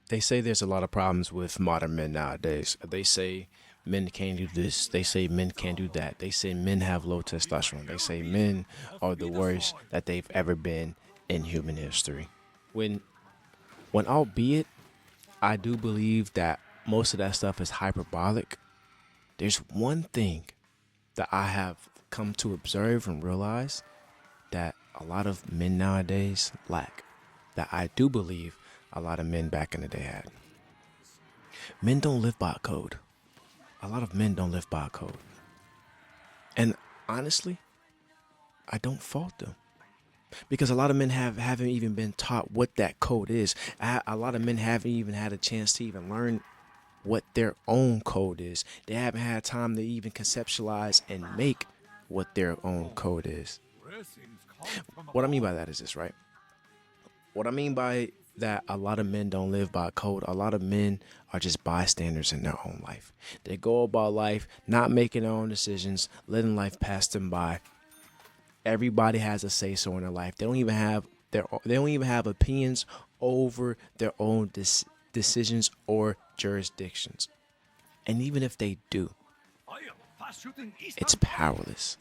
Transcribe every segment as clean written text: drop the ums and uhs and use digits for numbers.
They say there's a lot of problems with modern men nowadays. They say men can't do this. They say men can't do that. They say men have low testosterone. They say men are the worst that they've ever been in human history. When when albeit I do believe that most of that stuff is hyperbolic, there's one thing that I have come to observe and realize that a lot of men nowadays lack. That I do believe a lot of men back in the day had. Men don't live by a code. A lot of men don't live by a code. And honestly, I don't fault them. Because a lot of men haven't even been taught what that code is. A lot of men haven't even had a chance to even learn what their own code is. They haven't had time to even conceptualize and make what their own code is. What I mean by that is this, right? What I mean by that, a lot of men don't live by code. A lot of men are just bystanders in their own life. They go about life not making their own decisions, letting life pass them by. Everybody has a say so in their life. They don't even have opinions over their own decisions or jurisdictions. And even if they do, it's powerless.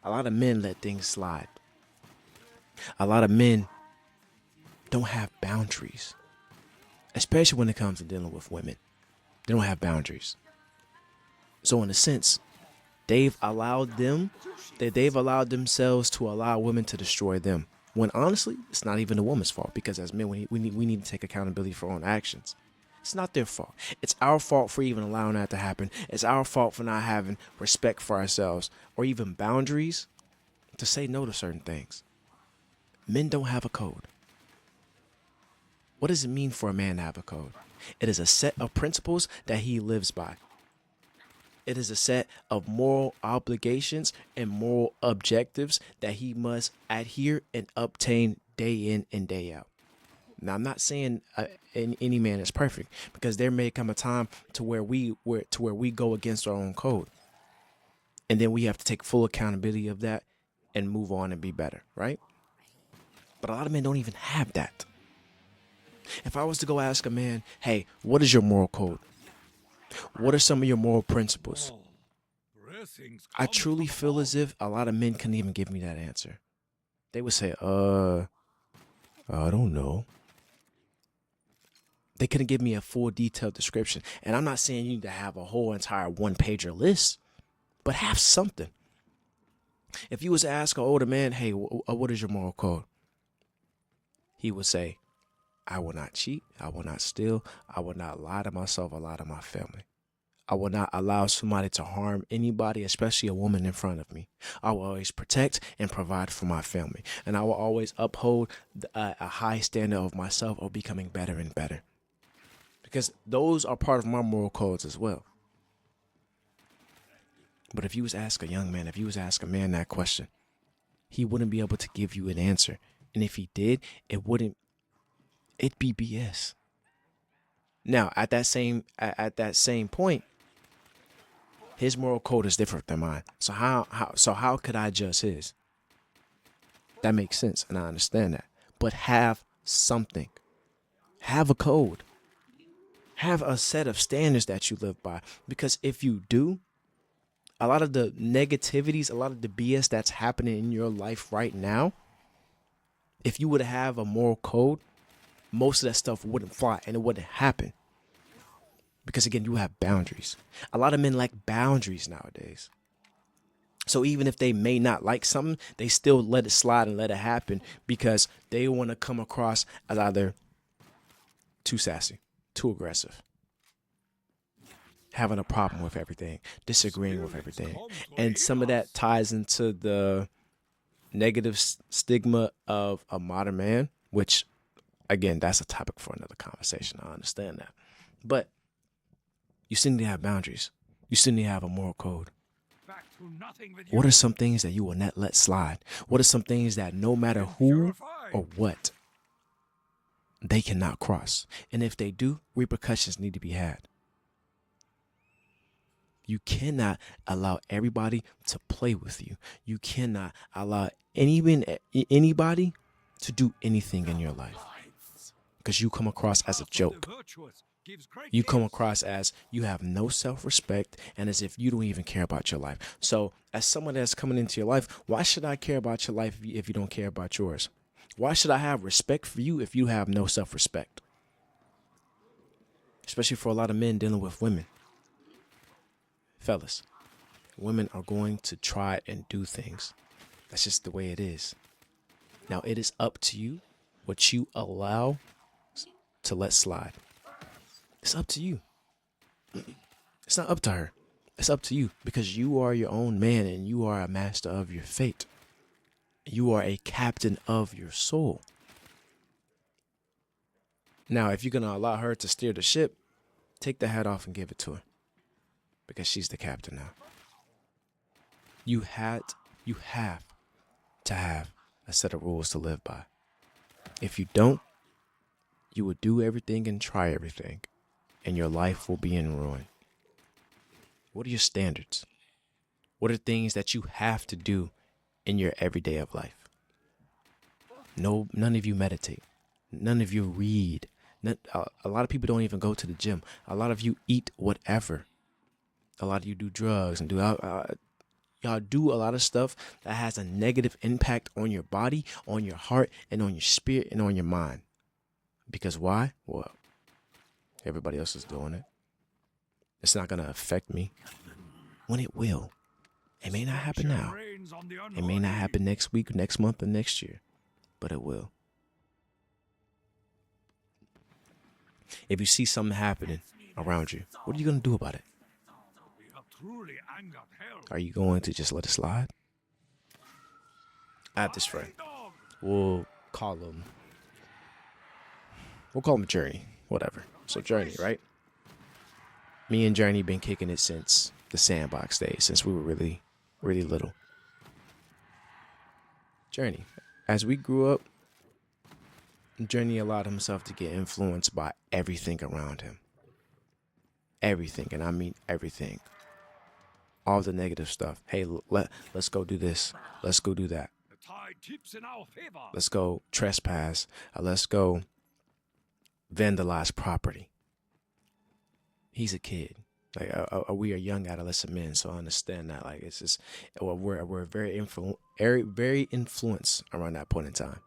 A lot of men let things slide. A lot of men don't have boundaries, especially when it comes to dealing with women. They don't have boundaries. So in a sense, they've allowed themselves to allow women to destroy them. When honestly, it's not even the woman's fault, because as men, we need to take accountability for our own actions. It's not their fault. It's our fault for even allowing that to happen. It's our fault for not having respect for ourselves or even boundaries to say no to certain things. Men don't have a code. What does it mean for a man to have a code? It is a set of principles that he lives by. It is a set of moral obligations and moral objectives that he must adhere and obtain day in and day out. Now, I'm not saying any man is perfect, because there may come a time to where we go against our own code, and then we have to take full accountability of that and move on and be better, right? But a lot of men don't even have that. If I was to go ask a man, hey, what is your moral code? What are some of your moral principles? I truly feel as if a lot of men couldn't even give me that answer. They would say, I don't know. They couldn't give me a full detailed description. And I'm not saying you need to have a whole entire one-pager list, but have something. If you was to ask an older man, hey, what is your moral code? He would say, I will not cheat. I will not steal. I will not lie to myself or lie to my family. I will not allow somebody to harm anybody, especially a woman in front of me. I will always protect and provide for my family. And I will always uphold a high standard of myself of becoming better and better. Because those are part of my moral codes as well. But if you was to ask a young man, if you was to ask a man that question, he wouldn't be able to give you an answer. And if he did, it'd be BS. Now, at that same point, his moral code is different than mine. So how could I judge his? That makes sense, and I understand that. But have something. Have a code. Have a set of standards that you live by. Because if you do, a lot of the negativities, a lot of the BS that's happening in your life right now, if you would have a moral code, most of that stuff wouldn't fly and it wouldn't happen. Because again, you have boundaries. A lot of men lack boundaries nowadays. So even if they may not like something, they still let it slide and let it happen because they want to come across as either too sassy, too aggressive, having a problem with everything, disagreeing with everything. And some of that ties into the negative stigma of a modern man, which, again, that's a topic for another conversation. I understand that. But you still need to have boundaries. You still need to have a moral code. What are some things that you will not let slide? What are some things that no matter who or what, they cannot cross? And if they do, repercussions need to be had. You cannot allow everybody to play with you. You cannot allow anybody to do anything in your life. because you come across as a joke. You come across as you have no self-respect and as if you don't even care about your life. So as someone that's coming into your life, why should I care about your life if you don't care about yours? Why should I have respect for you if you have no self-respect? Especially for a lot of men dealing with women. Fellas, women are going to try and do things. That's just the way it is. Now, it is up to you what you allow to let slide. It's up to you. It's not up to her. It's up to you because you are your own man and you are a master of your fate. You are a captain of your soul. Now, if you're going to allow her to steer the ship, take the hat off and give it to her because she's the captain now. You have to have a set of rules to live by. If you don't, you will do everything and try everything, and your life will be in ruin. What are your standards? What are things that you have to do in your everyday of life? No, none of you meditate. None of you read. A lot of people don't even go to the gym. A lot of you eat whatever. A lot of you do drugs and y'all do a lot of stuff that has a negative impact on your body, on your heart, and on your spirit, and on your mind. Because why? Well, everybody else is doing it. It's not going to affect me. When it will. It may not happen now. It may not happen next week, next month, or next year. But it will. If you see something happening around you, what are you going to do about it? Are you going to just let it slide? I have this friend. We'll call him Journey. Whatever. So Journey, right? Me and Journey been kicking it since the sandbox days, since we were really, really little. Journey. As we grew up, Journey allowed himself to get influenced by everything around him. Everything, and I mean everything. All the negative stuff. Hey, let's go do this. Let's go do that. Let's go trespass. Let's go vandalize property. He's a kid. Like we are young adolescent men, so I understand that. Like it's just we're very influenced around that point in time.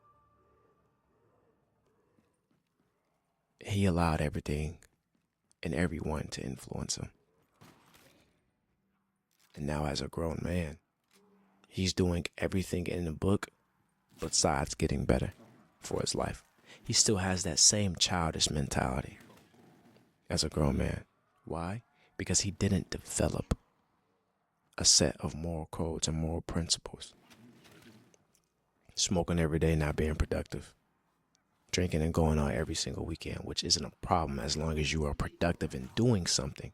He allowed everything and everyone to influence him. And now as a grown man, he's doing everything in the book besides getting better for his life. He still has that same childish mentality as a grown man. Why? Because he didn't develop a set of moral codes and moral principles. Smoking every day, not being productive. Drinking and going out every single weekend, which isn't a problem as long as you are productive in doing something.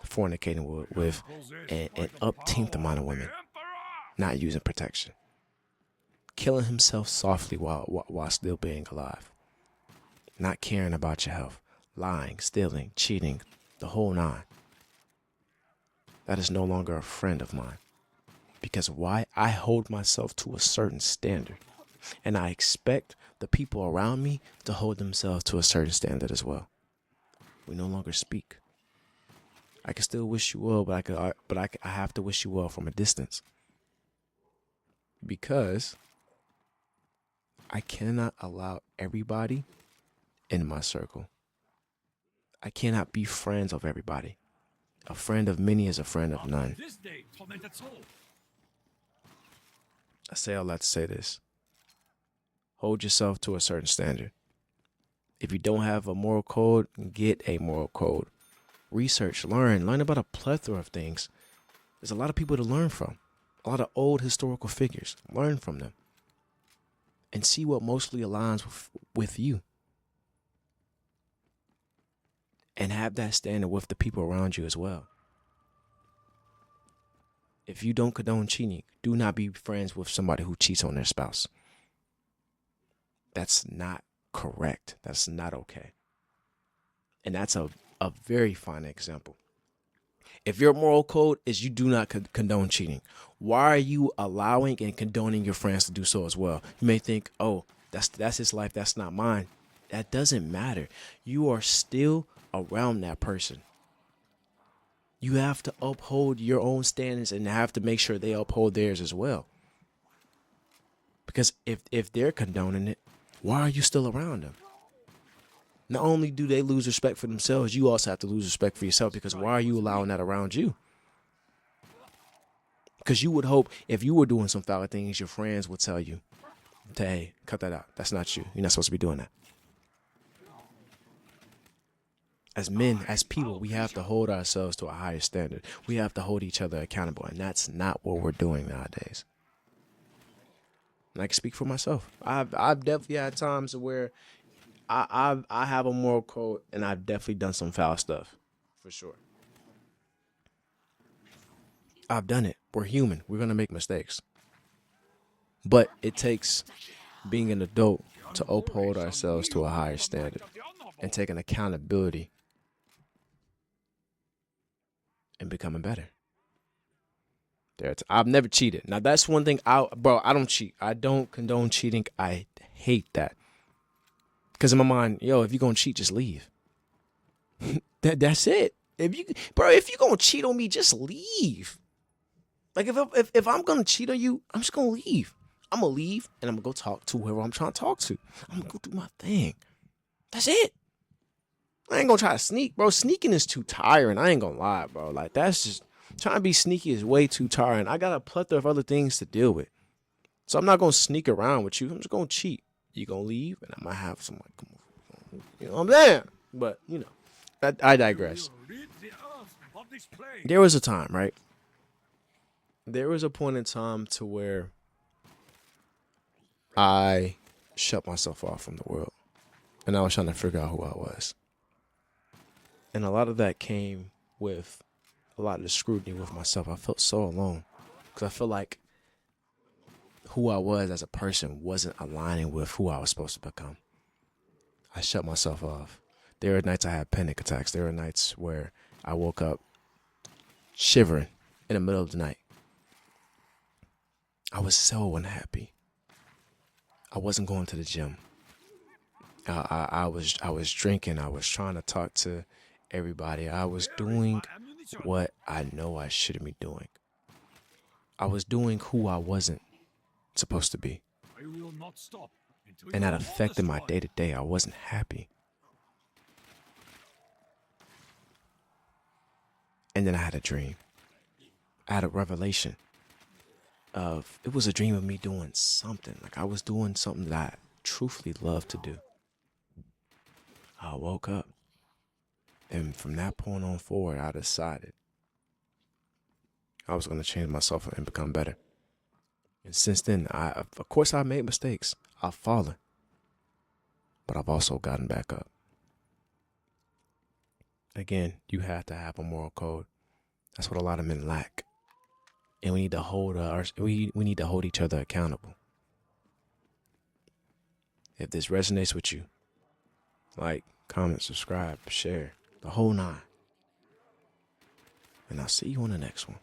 Fornicating with an upteenth amount of women. Not using protection. Killing himself softly while still being alive. Not caring about your health. Lying, stealing, cheating, the whole nine. That is no longer a friend of mine. Because why? I hold myself to a certain standard. And I expect the people around me to hold themselves to a certain standard as well. We no longer speak. I can still wish you well, but I have to wish you well from a distance. Because I cannot allow everybody in my circle. I cannot be friends of everybody. A friend of many is a friend of none. I say all that to say this. Hold yourself to a certain standard. If you don't have a moral code, get a moral code. Research, learn about a plethora of things. There's a lot of people to learn from. A lot of old historical figures. Learn from them. And see what mostly aligns with you. And have that standard with the people around you as well. If you don't condone cheating, do not be friends with somebody who cheats on their spouse. That's not correct. That's not okay. And that's a very fine example. If your moral code is you do not condone cheating, why are you allowing and condoning your friends to do so as well? You may think, oh, That's his life. That's not mine. That doesn't matter. You are still around that person. You have to uphold your own standards and have to make sure they uphold theirs as well. Because if they're condoning it, why are you still around them? Not only do they lose respect for themselves, you also have to lose respect for yourself, because why are you allowing that around you? Because you would hope if you were doing some foul things, your friends would tell you, hey, cut that out. That's not you. You're not supposed to be doing that. As men, as people, we have to hold ourselves to a higher standard. We have to hold each other accountable, and that's not what we're doing nowadays. And I can speak for myself. I've definitely had times where I have a moral code, and I've definitely done some foul stuff, for sure. I've done it. We're human. We're gonna make mistakes, but it takes being an adult to uphold ourselves to a higher standard and taking accountability and becoming better. I've never cheated. Now that's one thing. I don't cheat. I don't condone cheating. I hate that. Because in my mind, if you're gonna cheat, just leave. That's it. If you're gonna cheat on me, just leave. Like if I'm gonna cheat on you, I'm just gonna leave. I'm gonna leave and I'm gonna go talk to whoever I'm trying to talk to. I'm gonna go do my thing. That's it. I ain't gonna try to sneak, bro. Sneaking is too tiring. I ain't gonna lie, bro. Like, that's just, trying to be sneaky is way too tiring. I got a plethora of other things to deal with. So I'm not gonna sneak around with you. I'm just gonna cheat. You gonna leave and I might have some, like, come on. You know what I'm saying? But, I digress. There was a time, right? There was a point in time to where I shut myself off from the world. And I was trying to figure out who I was. And a lot of that came with a lot of the scrutiny with myself. I felt so alone because I feel like who I was as a person wasn't aligning with who I was supposed to become. I shut myself off. There were nights I had panic attacks. There were nights where I woke up shivering in the middle of the night. I was so unhappy. I wasn't going to the gym. I was drinking. I was trying to talk to everybody. I was doing what I know I shouldn't be doing. I was doing who I wasn't supposed to be. And that affected my day-to-day. I wasn't happy. And then I had a dream. I had a revelation of, it was a dream of me doing something. Like I was doing something that I truthfully love to do. I woke up. And from that point on forward, I decided I was going to change myself and become better. And since then, of course, I made mistakes. I've fallen. But I've also gotten back up. Again, you have to have a moral code. That's what a lot of men lack. And we need to hold we need to hold each other accountable. If this resonates with you, like, comment, subscribe, share, the whole nine. And I'll see you on the next one.